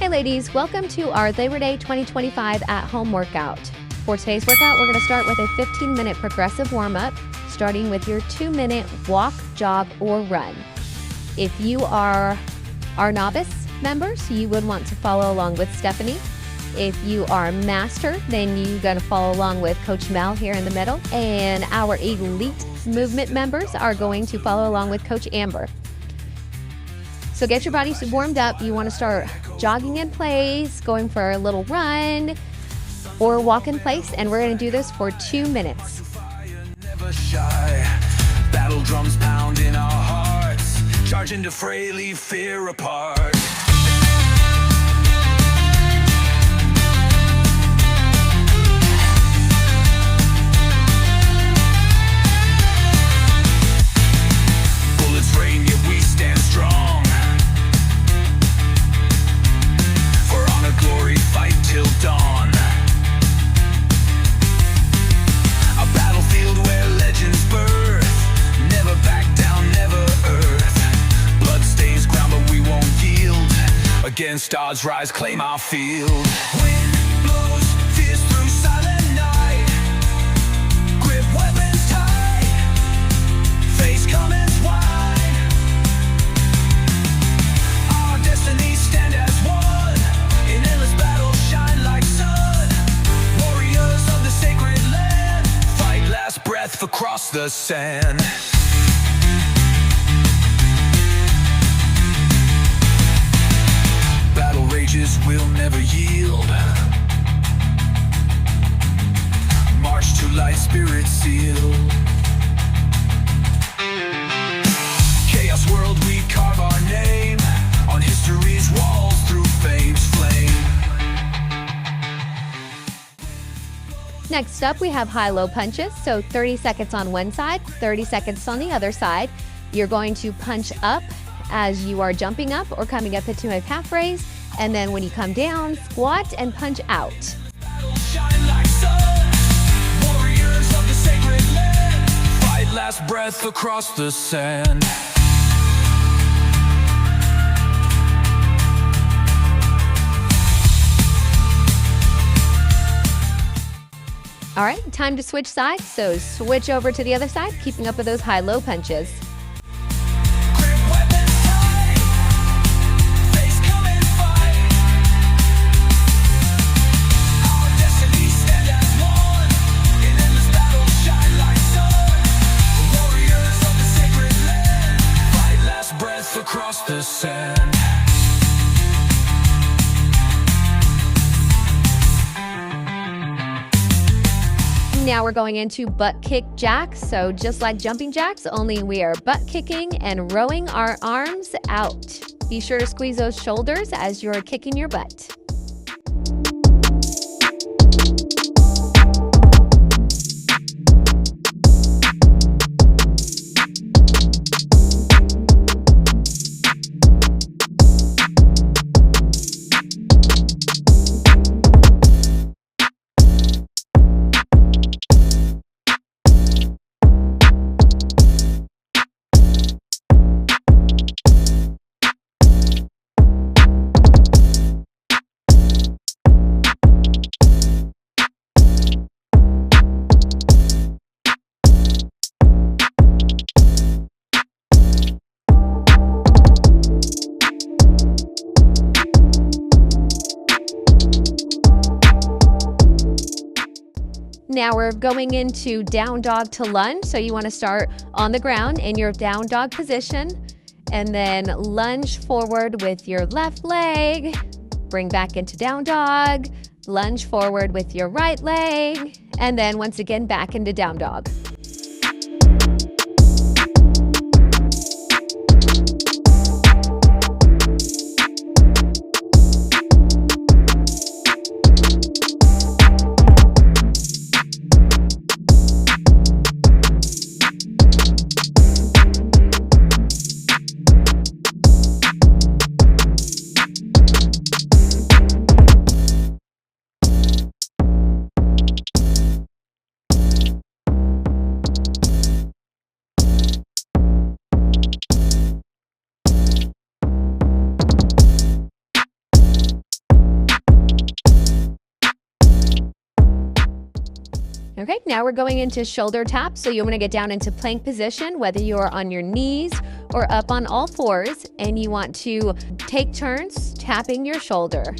Hey ladies, welcome to our Labor Day 2025 at-home workout. For today's workout, we're going to start with a 15-minute progressive warm-up, starting with your 2-minute walk, jog, or run. If you are our novice members, you would want to follow along with Stephanie. If you are a master, then you're going to follow along with Coach Mel here in the middle. And our elite movement members are going to follow along with Coach Amber. So get your body warmed up. You want to start jogging in place, going for a little run, or walk in place. And we're going to do this for 2 minutes. Never shy. Battle drums pound in our hearts, charging to fray, leave fear apart. Bullets rain, yet we stand strong. For honor, glory, fight till dawn. A battlefield where legends birth. Never back down, never earth. Blood stains ground, but we won't yield. Against odds, rise, claim our field. Wind blows, fierce through silent night. Grip weapons tight, face comments wide. Our destinies stand as one. In endless battle, shine like sun. Warriors of the sacred land, fight last breath across the sand. Battle rages, will never yield. March to light, spirit sealed. Chaos world, we carve our name on history's walls through fame's flame. Next up, we have high-low punches. So 30 seconds on one side, 30 seconds on the other side. You're going to punch up as you are jumping up or coming up into a half raise. And then when you come down, squat and punch out. Shine like sun, warriors of the sacred land, fight last breath across the sand. All right, time to switch sides. So switch over to the other side, keeping up with those high-low punches. Grip weapons tight, face come and fight. Our destinies stand as one. In endless battle, shine like sun. Warriors of the sacred land, fight last breath across the sand. Now we're going into butt kick jacks. So just like jumping jacks, only we are butt kicking and rowing our arms out. Be sure to squeeze those shoulders as you're kicking your butt. Now we're going into down dog to lunge. So you want to start on the ground in your down dog position and then lunge forward with your left leg, bring back into down dog, lunge forward with your right leg, and then once again back into down dog. Okay, now we're going into shoulder taps. So you want to get down into plank position, whether you are on your knees or up on all fours, and you want to take turns tapping your shoulder.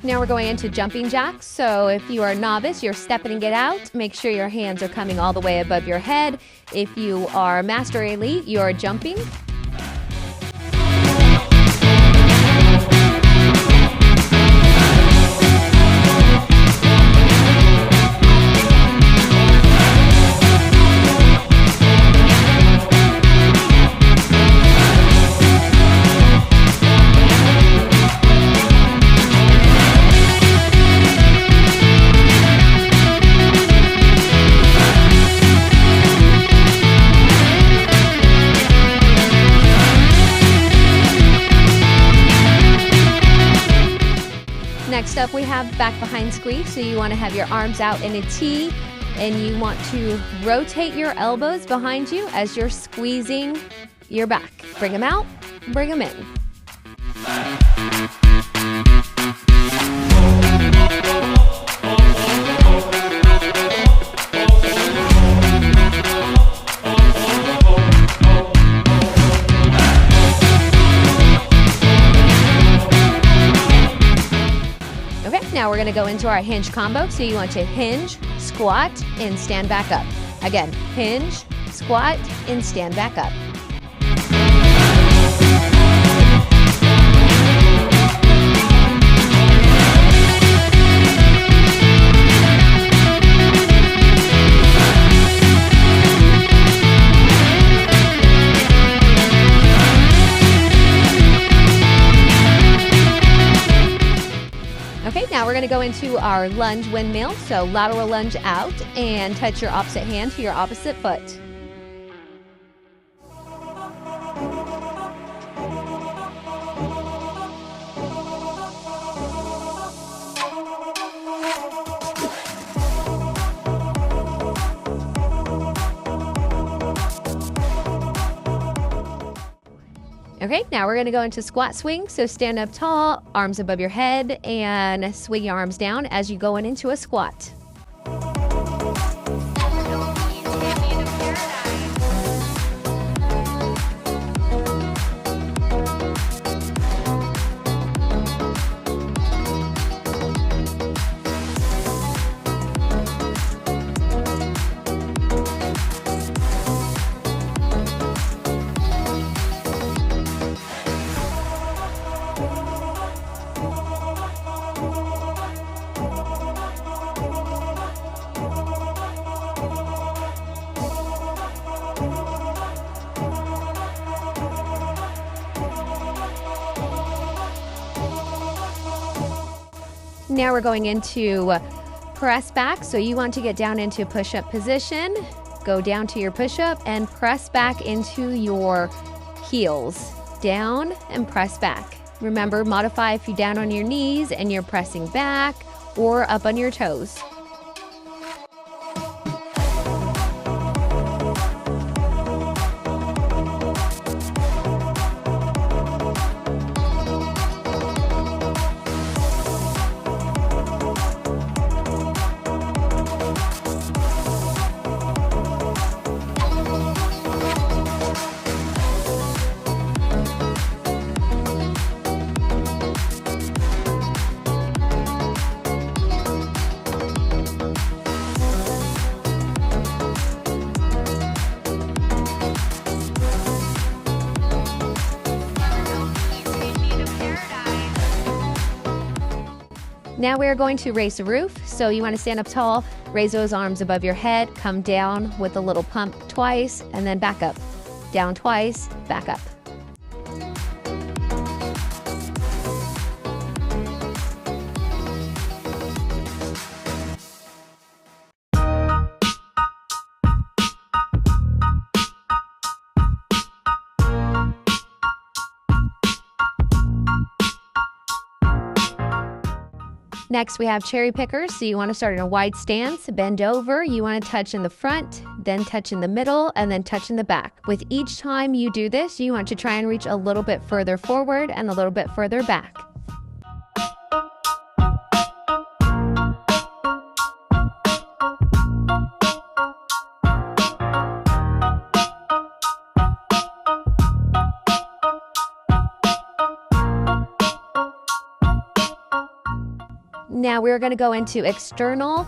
Now we're going into jumping jacks. So if you are a novice, you're stepping it out. Make sure your hands are coming all the way above your head. If you are master elite, you're jumping. Next up, we have back behind squeeze. So you want to have your arms out in a T, and you want to rotate your elbows behind you as you're squeezing your back. Bring them out, bring them in. Now we're going to go into our hinge combo. So you want to hinge, squat, and stand back up. Again, hinge, squat, and stand back up. Okay, now we're going to go into our lunge windmill. So lateral lunge out and touch your opposite hand to your opposite foot. Okay, now we're going to go into squat swing. So stand up tall, arms above your head, and swing your arms down as you go into a squat. Now we're going into press back. So you want to get down into push-up position, go down to your push-up and press back into your heels. Down and press back. Remember, modify if you're down on your knees and you're pressing back or up on your toes. Now we're going to raise the roof. So you want to stand up tall, raise those arms above your head, come down with a little pump twice, and then back up. Down twice, back up. Next, we have cherry pickers. So you want to start in a wide stance, bend over. You want to touch in the front, then touch in the middle, and then touch in the back. With each time you do this, you want to try and reach a little bit further forward and a little bit further back. Now we're going to go into external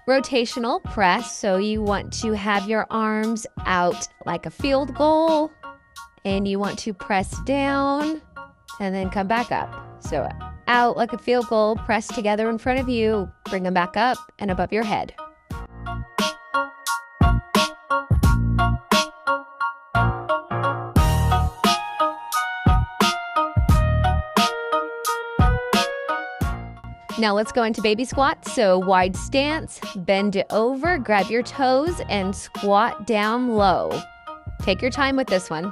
rotational press. So you want to have your arms out like a field goal, and you want to press down and then come back up. So out like a field goal, press together in front of you, bring them back up and above your head. Now let's go into baby squats. So wide stance, bend it over, grab your toes and squat down low. Take your time with this one.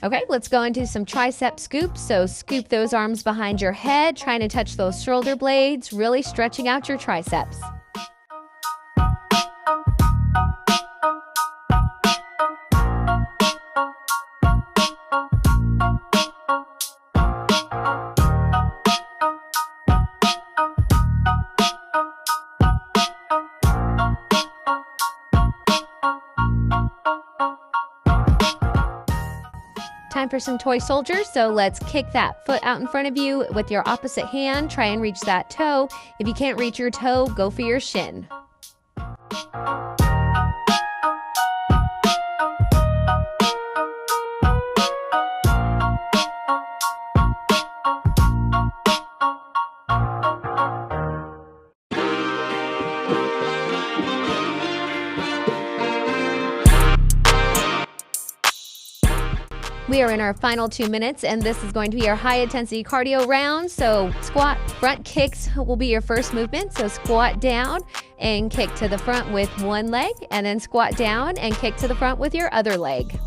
Okay, let's go into some tricep scoops. So scoop those arms behind your head, trying to touch those shoulder blades, really stretching out your triceps. Time for some toy soldiers. So let's kick that foot out in front of you with your opposite hand. Try and reach that toe. If you can't reach your toe, go for your shin. We are in our final 2 minutes, and this is going to be our high intensity cardio round. So squat, front kicks will be your first movement. So squat down and kick to the front with one leg, and then squat down and kick to the front with your other leg.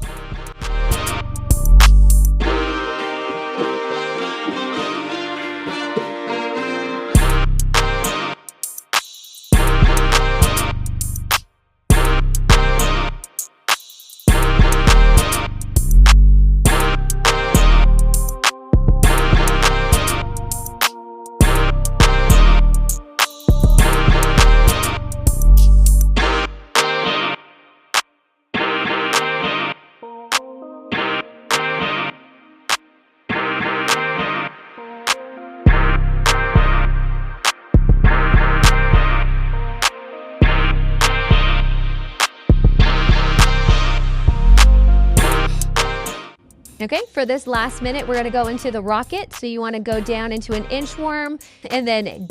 Okay, for this last minute, we're gonna go into the rocket. So you wanna go down into an inchworm and then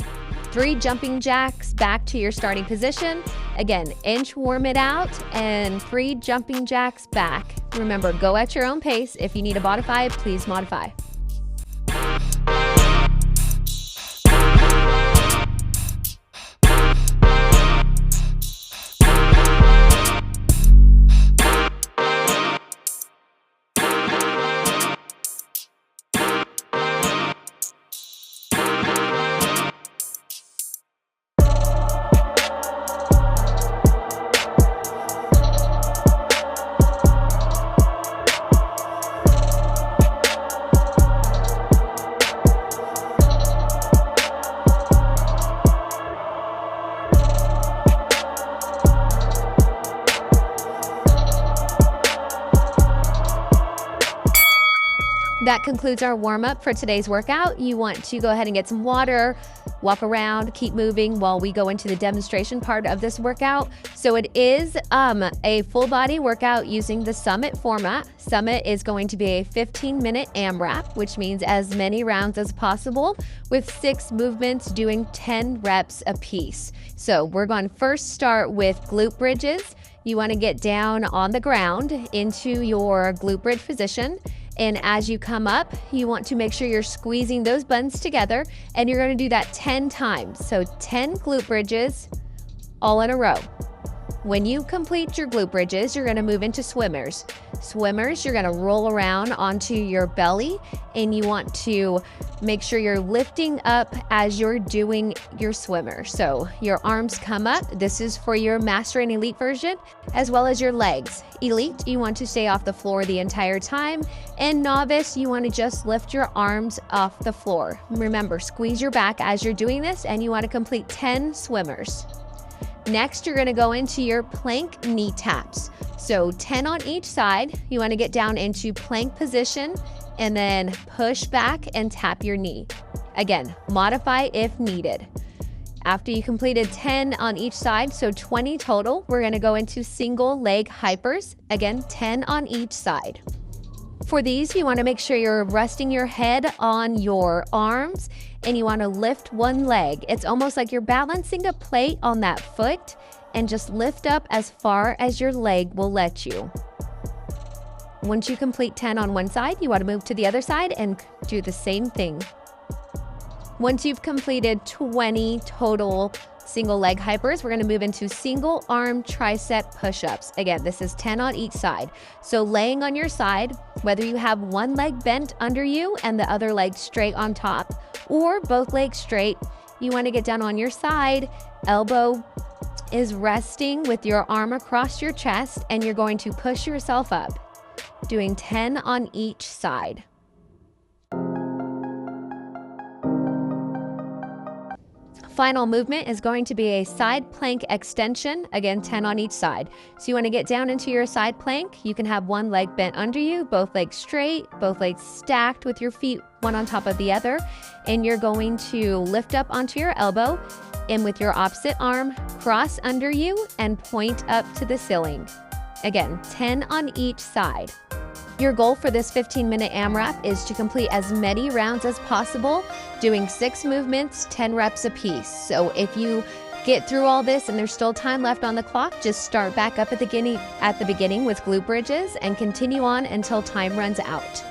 3 jumping jacks back to your starting position. Again, inchworm it out and 3 jumping jacks back. Remember, go at your own pace. If you need to modify, please modify. That concludes our warm-up for today's workout. You want to go ahead and get some water, walk around, keep moving while we go into the demonstration part of this workout. So it is a full body workout using the Summit format. Summit is going to be a 15-minute AMRAP, which means as many rounds as possible with 6 movements doing 10 reps apiece. So we're going to first start with glute bridges. You want to get down on the ground into your glute bridge position. And as you come up, you want to make sure you're squeezing those buns together, and you're going to do that 10 times. So 10 glute bridges all in a row. When you complete your glute bridges, you're going to move into swimmers. Swimmers, you're going to roll around onto your belly, and you want to make sure you're lifting up as you're doing your swimmer. So your arms come up. This is for your master and elite version, as well as your legs. Elite, you want to stay off the floor the entire time, and novice, you want to just lift your arms off the floor. Remember, squeeze your back as you're doing this, and you want to complete 10 swimmers. Next, you're going to go into your plank knee taps. So 10 on each side. You want to get down into plank position and then push back and tap your knee. Again, modify if needed. After you completed 10 on each side, so 20 total, we're going to go into single leg hypers. Again, 10 on each side. For these, you want to make sure you're resting your head on your arms, and you want to lift one leg. It's almost like you're balancing a plate on that foot, and just lift up as far as your leg will let you. Once you complete 10 on one side, you want to move to the other side and do the same thing. Once you've completed 20 total single leg hypers, we're going to move into single arm tricep push-ups. Again, this is 10 on each side. So laying on your side, whether you have one leg bent under you and the other leg straight on top, or both legs straight, you want to get down on your side. Elbow is resting with your arm across your chest, and you're going to push yourself up, doing 10 on each side. Final movement is going to be a side plank extension, again 10 on each side. So you want to get down into your side plank. You can have one leg bent under you, both legs straight, both legs stacked with your feet one on top of the other, and you're going to lift up onto your elbow, and with your opposite arm, cross under you and point up to the ceiling. Again, 10 on each side. Your goal for this 15-minute AMRAP is to complete as many rounds as possible, doing 6 movements, 10 reps apiece. So if you get through all this and there's still time left on the clock, just start back up at the beginning with glute bridges and continue on until time runs out.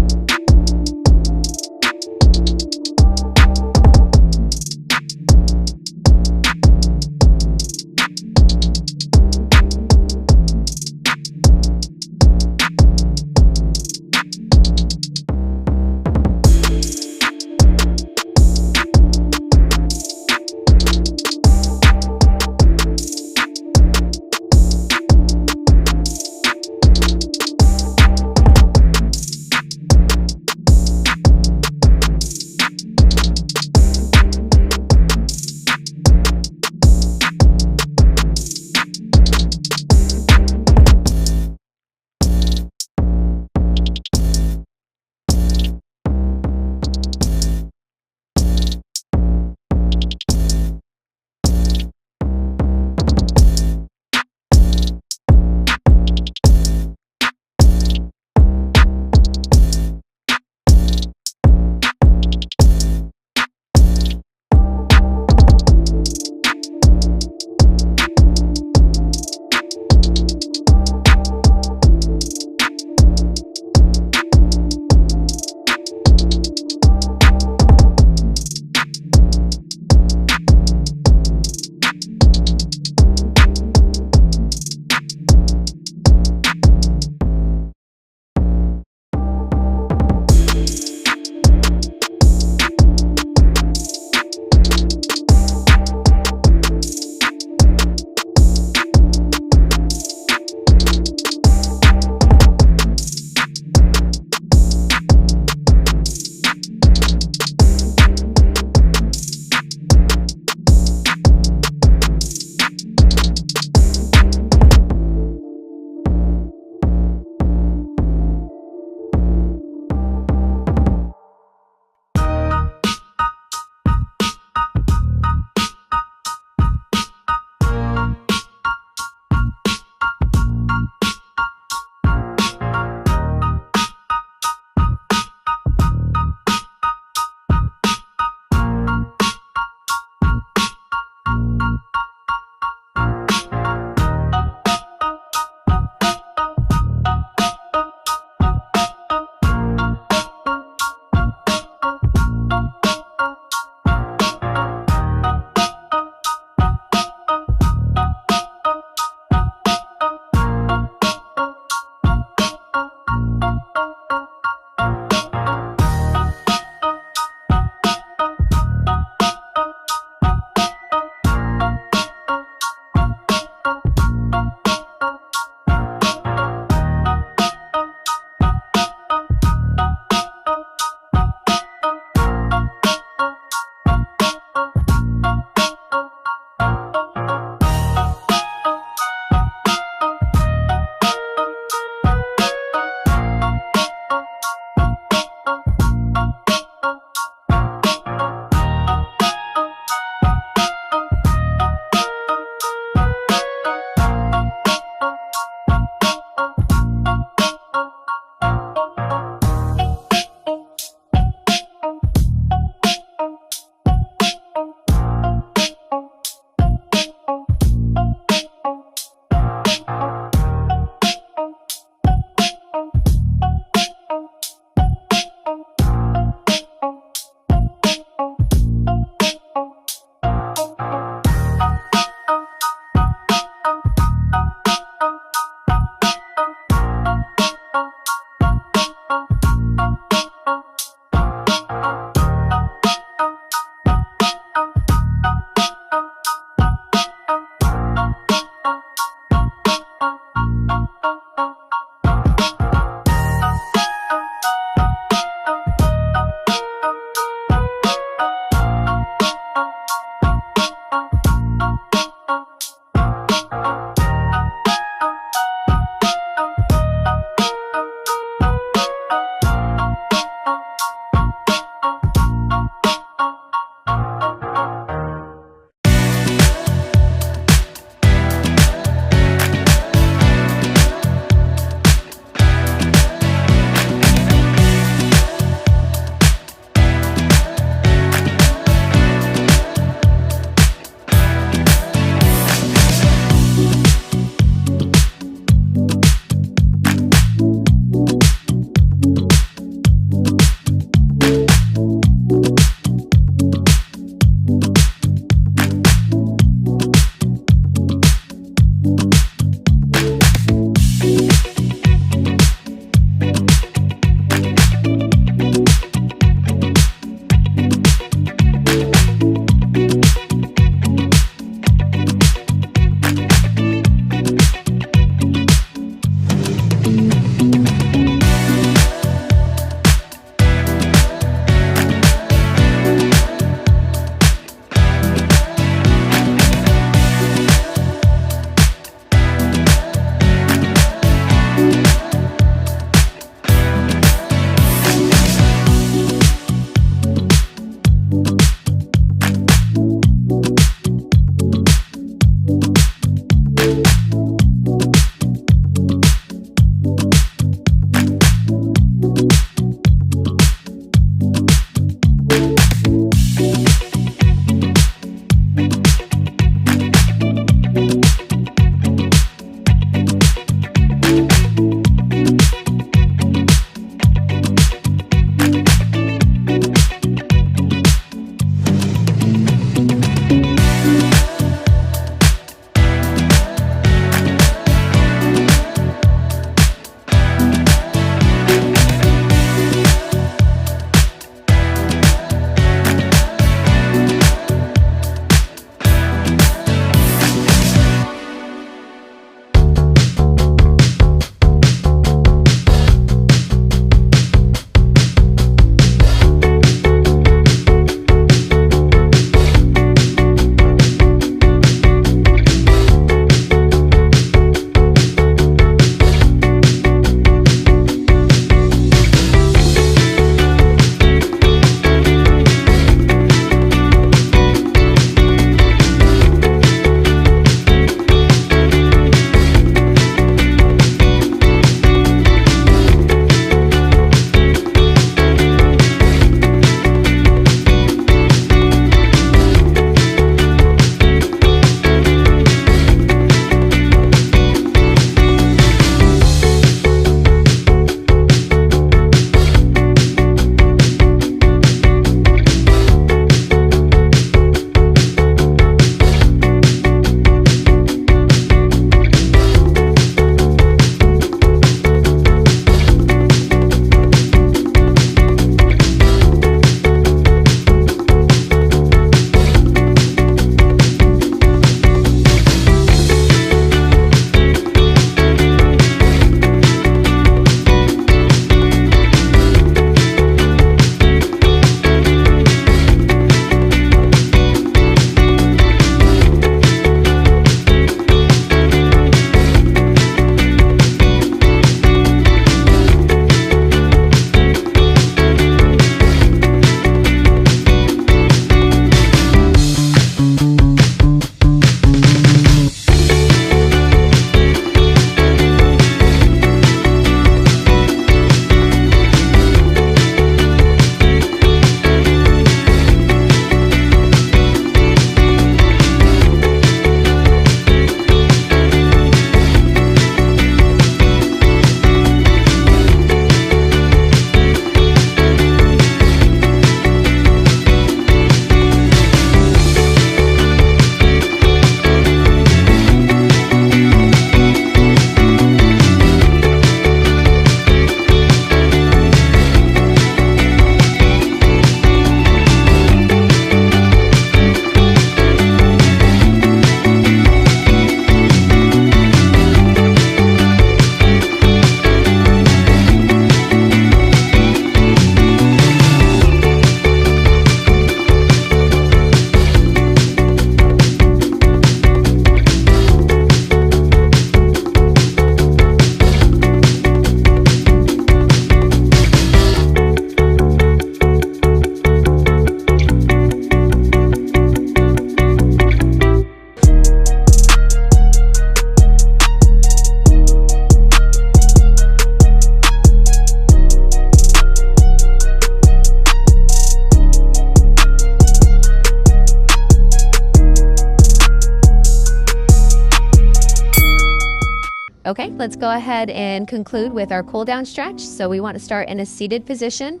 Okay, let's go ahead and conclude with our cool down stretch. So we want to start in a seated position.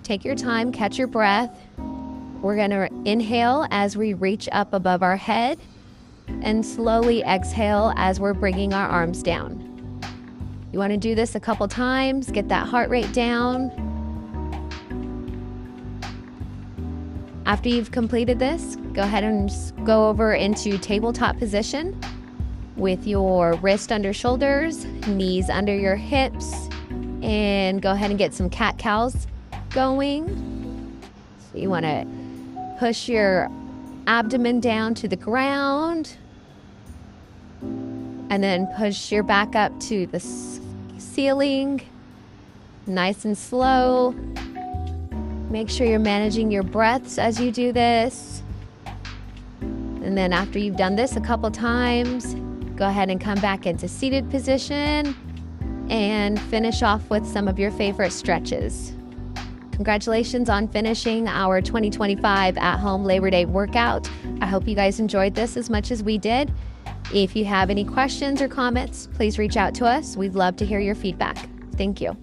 Take your time, catch your breath. We're going to inhale as we reach up above our head and slowly exhale as we're bringing our arms down. You want to do this a couple times, get that heart rate down. After you've completed this, go ahead and go over into tabletop position with your wrist under shoulders, knees under your hips, and go ahead and get some cat-cows going. So you want to push your abdomen down to the ground and then push your back up to the ceiling, nice and slow. Make sure you're managing your breaths as you do this. And then after you've done this a couple times, go ahead and come back into seated position and finish off with some of your favorite stretches. Congratulations on finishing our 2025 at-home Labor Day workout. I hope you guys enjoyed this as much as we did. If you have any questions or comments, please reach out to us. We'd love to hear your feedback. Thank you.